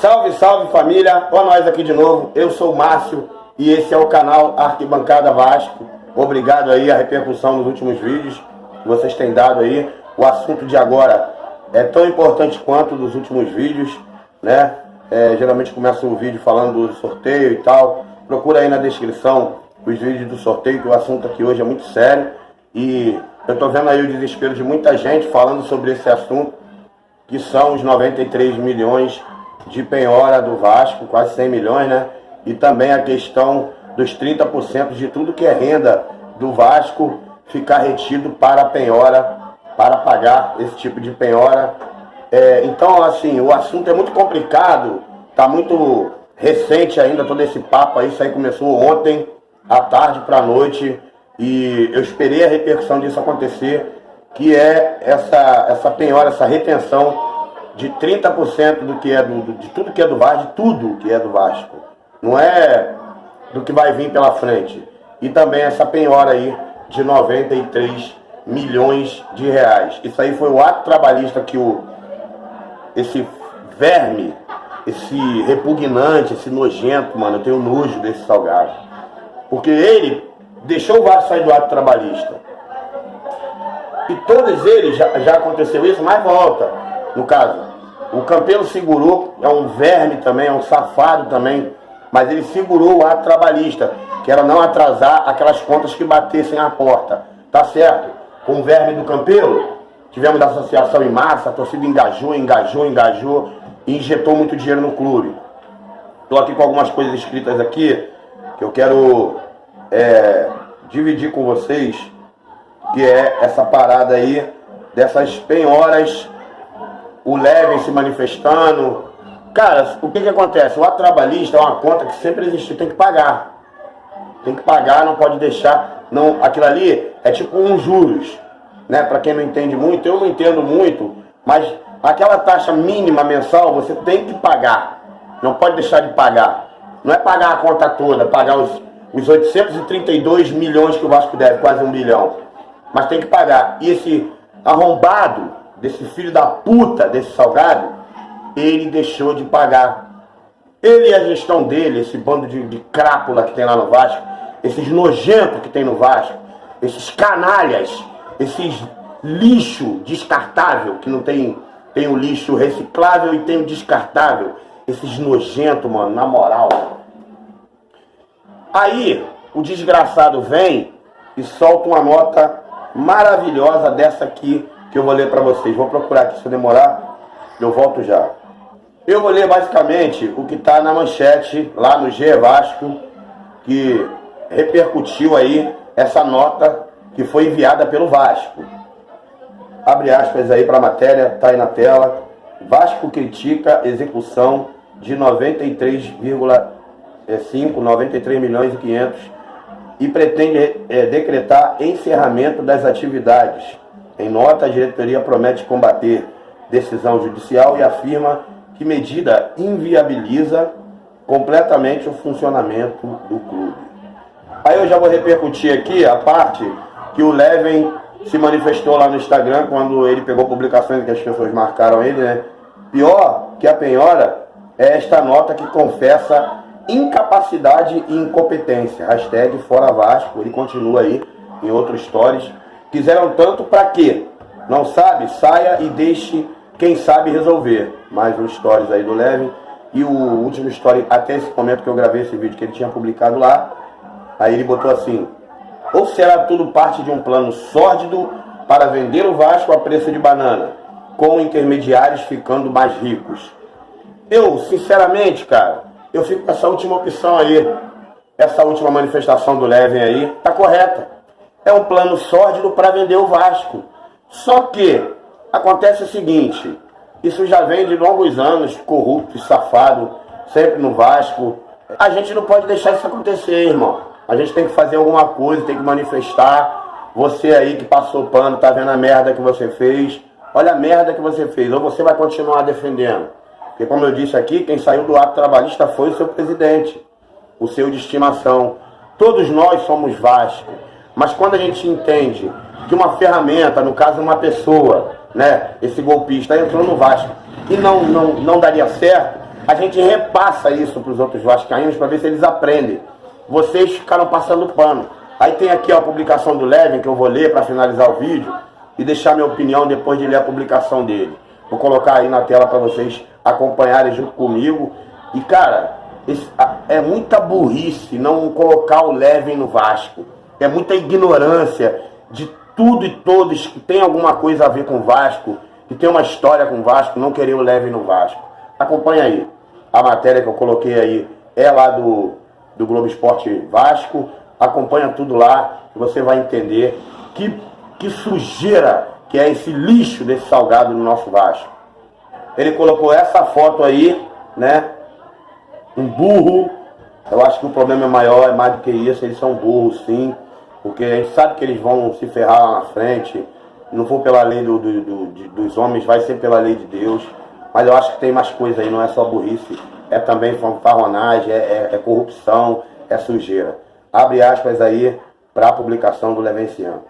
Salve, salve família, olha nós aqui de novo, eu sou o Márcio e esse é o canal Arquibancada Vasco. Obrigado aí a repercussão nos últimos vídeos que vocês têm dado aí. O assunto de agora é tão importante quanto dos últimos vídeos, né? Geralmente começa o vídeo falando do sorteio e tal. Procura aí na descrição os vídeos do sorteio, que o assunto aqui hoje é muito sério. E eu tô vendo aí o desespero de muita gente falando sobre esse assunto, que são os 93 milhões de penhora do Vasco, quase 100 milhões, né? E também a questão dos 30% de tudo que é renda do Vasco ficar retido para a penhora, para pagar esse tipo de penhora. Então, assim, o assunto é muito complicado, tá muito recente ainda todo esse papo aí. Isso aí começou ontem, à tarde para a noite, e eu esperei a repercussão disso acontecer, que é essa penhora, essa retenção de 30% do que é de tudo que é do Vasco, de tudo que é do Vasco. Não é do que vai vir pela frente. E também essa penhora aí de 93 milhões de reais. Isso aí foi o ato trabalhista que esse verme, esse repugnante, esse nojento, mano, eu tenho nojo desse Salgado. Porque ele deixou o Vasco sair do ato trabalhista. E todos eles, já aconteceu isso, mas volta. No caso, o Campelo segurou, é um verme também, é um safado também, mas ele segurou o ato trabalhista, que era não atrasar aquelas contas que batessem à porta. Tá certo? Com o verme do Campelo, tivemos a associação em massa, a torcida engajou e injetou muito dinheiro no clube. Estou aqui com algumas coisas escritas aqui, que eu quero dividir com vocês, que é essa parada aí, dessas penhoras, o Levin se manifestando. Cara, o que acontece? O ato trabalhista é uma conta que sempre existiu, tem que pagar. Tem que pagar, não pode deixar. Não, aquilo ali é tipo uns juros, né? Para quem não entende muito, eu não entendo muito, mas aquela taxa mínima mensal você tem que pagar. Não pode deixar de pagar. Não é pagar a conta toda, pagar os 832 milhões que o Vasco deve, quase 1 bilhão. Mas tem que pagar. E esse arrombado, desse filho da puta, desse Salgado, ele deixou de pagar. Ele e a gestão dele, esse bando de crápula que tem lá no Vasco, esses nojentos que tem no Vasco, esses canalhas, esses lixo descartável, que não tem o lixo reciclável e tem o descartável, esses nojentos, mano, na moral. Aí, o desgraçado vem e solta uma nota maravilhosa dessa aqui, que eu vou ler para vocês. Vou procurar aqui, se eu demorar, eu volto já. Eu vou ler basicamente o que está na manchete, lá no GE Vasco, que repercutiu aí essa nota que foi enviada pelo Vasco. Abre aspas aí para a matéria, tá aí na tela. Vasco critica execução de 93 milhões e 500 e pretende decretar encerramento das atividades. Em nota, a diretoria promete combater decisão judicial e afirma que medida inviabiliza completamente o funcionamento do clube. Aí eu já vou repercutir aqui a parte que o Levin se manifestou lá no Instagram quando ele pegou publicações que as pessoas marcaram ele, né? Pior que a penhora é esta nota que confessa incapacidade e incompetência. Hashtag Fora Vasco. Ele continua aí em outros stories. Quiseram tanto para quê? Não sabe? Saia e deixe quem sabe resolver. Mais um stories aí do Levin. E o último story, até esse momento que eu gravei esse vídeo, que ele tinha publicado lá. Aí ele botou assim: ou será tudo parte de um plano sórdido para vender o Vasco a preço de banana, com intermediários ficando mais ricos? Eu, sinceramente, cara, eu fico com essa última opção aí. Essa última manifestação do Levin aí tá correta. É um plano sórdido para vender o Vasco. Só que acontece o seguinte, isso já vem de longos anos, corrupto e safado, sempre no Vasco. A gente não pode deixar isso acontecer, irmão. A gente tem que fazer alguma coisa, tem que manifestar. Você aí que passou pano, tá vendo a merda que você fez. Olha a merda que você fez, ou você vai continuar defendendo. Porque como eu disse aqui, quem saiu do ato trabalhista foi o seu presidente, o seu de estimação. Todos nós somos Vasco. Mas quando a gente entende que uma ferramenta, no caso uma pessoa, né, esse golpista entrou no Vasco e não daria certo, a gente repassa isso para os outros vascaínos para ver se eles aprendem. Vocês ficaram passando pano. Aí tem aqui a publicação do Levin, que eu vou ler para finalizar o vídeo e deixar minha opinião depois de ler a publicação dele. Vou colocar aí na tela para vocês acompanharem junto comigo. E cara, é muita burrice não colocar o Levin no Vasco. É muita ignorância de tudo e todos que tem alguma coisa a ver com o Vasco, que tem uma história com o Vasco, não querer o Levin no Vasco. Acompanha aí. A matéria que eu coloquei aí é lá do Globo Esporte Vasco. Acompanha tudo lá e você vai entender que sujeira que é esse lixo desse Salgado no nosso Vasco. Ele colocou essa foto aí, né? Um burro. Eu acho que o problema é maior, é mais do que isso. Eles são burros, sim. Porque a gente sabe que eles vão se ferrar lá na frente. Não for pela lei dos homens, vai ser pela lei de Deus. Mas eu acho que tem mais coisa aí, não é só burrice. É também fanfarronagem, é corrupção, é sujeira. Abre aspas aí para a publicação do Levenciano.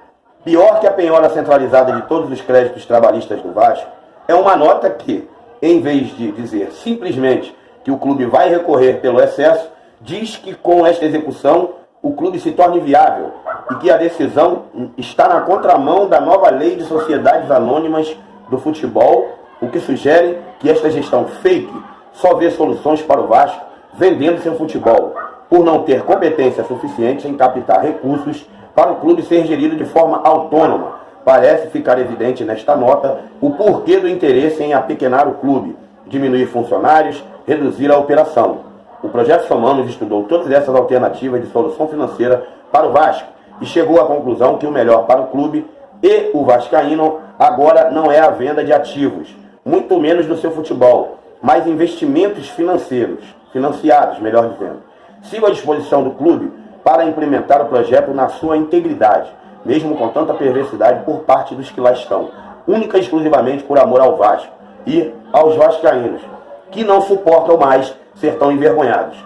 Pior que a penhora centralizada de todos os créditos trabalhistas do Vasco é uma nota que, em vez de dizer simplesmente que o clube vai recorrer pelo excesso, diz que com esta execução o clube se torne viável e que a decisão está na contramão da nova lei de sociedades anônimas do futebol, o que sugere que esta gestão fake só vê soluções para o Vasco vendendo seu futebol, por não ter competência suficiente em captar recursos para o clube ser gerido de forma autônoma. Parece ficar evidente nesta nota o porquê do interesse em apequenar o clube, diminuir funcionários, reduzir a operação. O projeto Somanos estudou todas essas alternativas de solução financeira para o Vasco e chegou à conclusão que o melhor para o clube e o vascaíno agora não é a venda de ativos, muito menos do seu futebol, mas investimentos financiados, melhor dizendo. Sigo à disposição do clube para implementar o projeto na sua integridade, mesmo com tanta perversidade por parte dos que lá estão, única e exclusivamente por amor ao Vasco e aos vascaínos, que não suportam mais ser tão envergonhados,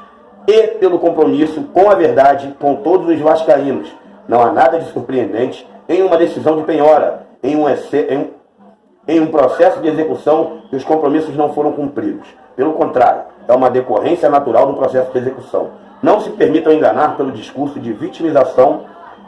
e pelo compromisso com a verdade com todos os vascaínos. Não há nada de surpreendente em uma decisão de penhora, em um processo de execução que os compromissos não foram cumpridos. Pelo contrário, é uma decorrência natural do processo de execução. Não se permitam enganar pelo discurso de vitimização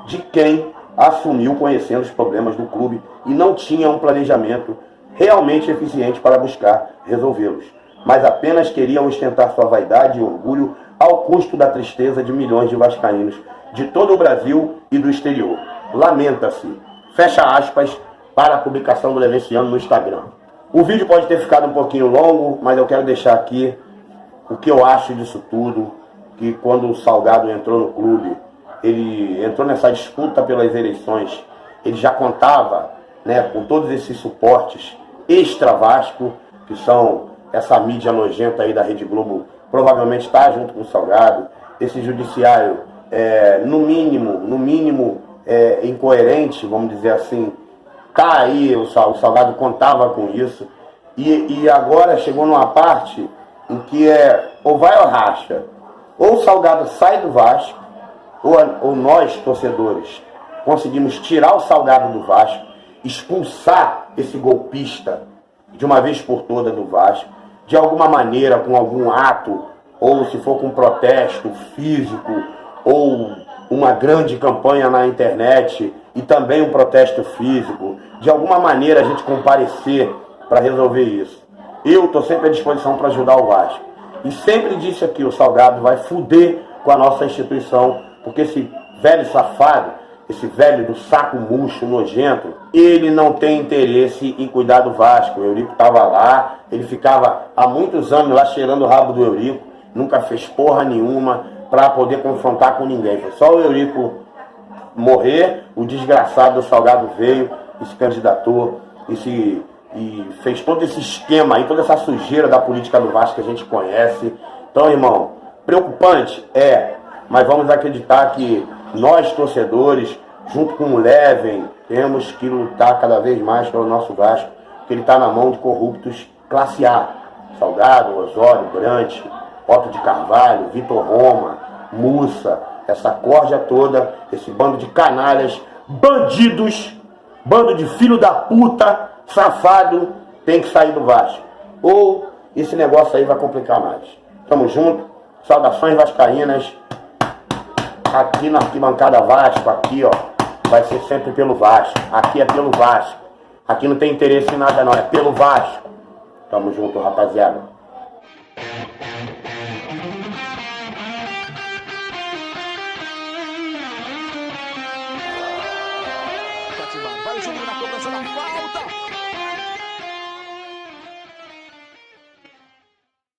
de quem assumiu conhecendo os problemas do clube e não tinha um planejamento realmente eficiente para buscar resolvê-los, mas apenas queria ostentar sua vaidade e orgulho ao custo da tristeza de milhões de vascaínos de todo o Brasil e do exterior. Lamenta-se. Fecha aspas para a publicação do Levenciano no Instagram. O vídeo pode ter ficado um pouquinho longo, mas eu quero deixar aqui o que eu acho disso tudo, que quando o Salgado entrou no clube, ele entrou nessa disputa pelas eleições, ele já contava, né, com todos esses suportes extra-Vasco, que são essa mídia nojenta aí da Rede Globo, provavelmente está junto com o Salgado, esse judiciário, no mínimo incoerente, vamos dizer assim, tá aí, o Salgado contava com isso, e agora chegou numa parte em que ou vai ou racha, ou o Salgado sai do Vasco, ou nós, torcedores, conseguimos tirar o Salgado do Vasco, expulsar esse golpista de uma vez por todas do Vasco, de alguma maneira, com algum ato, ou se for com protesto físico, ou uma grande campanha na internet, e também um protesto físico, de alguma maneira a gente comparecer para resolver isso. Eu estou sempre à disposição para ajudar o Vasco. E sempre disse aqui, o Salgado vai fuder com a nossa instituição, porque esse velho safado, esse velho do saco murcho, nojento, ele não tem interesse em cuidar do Vasco. O Eurico estava lá, ele ficava há muitos anos lá cheirando o rabo do Eurico, nunca fez porra nenhuma para poder confrontar com ninguém. Foi só o Eurico morrer, o desgraçado do Salgado veio e se candidatou e fez todo esse esquema aí, toda essa sujeira da política do Vasco que a gente conhece. Então, irmão, preocupante? É, mas vamos acreditar que nós, torcedores, junto com o Leven, temos que lutar cada vez mais pelo nosso Vasco, porque ele está na mão de corruptos classe A. Salgado, Osório, Brant, Otto de Carvalho, Vitor Roma, Mussa, essa corja toda, esse bando de canalhas, bandidos, bando de filho da puta, safado, tem que sair do Vasco. Ou esse negócio aí vai complicar mais. Tamo junto, saudações vascaínas, aqui na Arquibancada Vasco, aqui ó, vai ser sempre pelo Vasco, aqui é pelo Vasco, aqui não tem interesse em nada não, é pelo Vasco. Tamo junto, rapaziada. Vai o Júnior na cobrança da falta.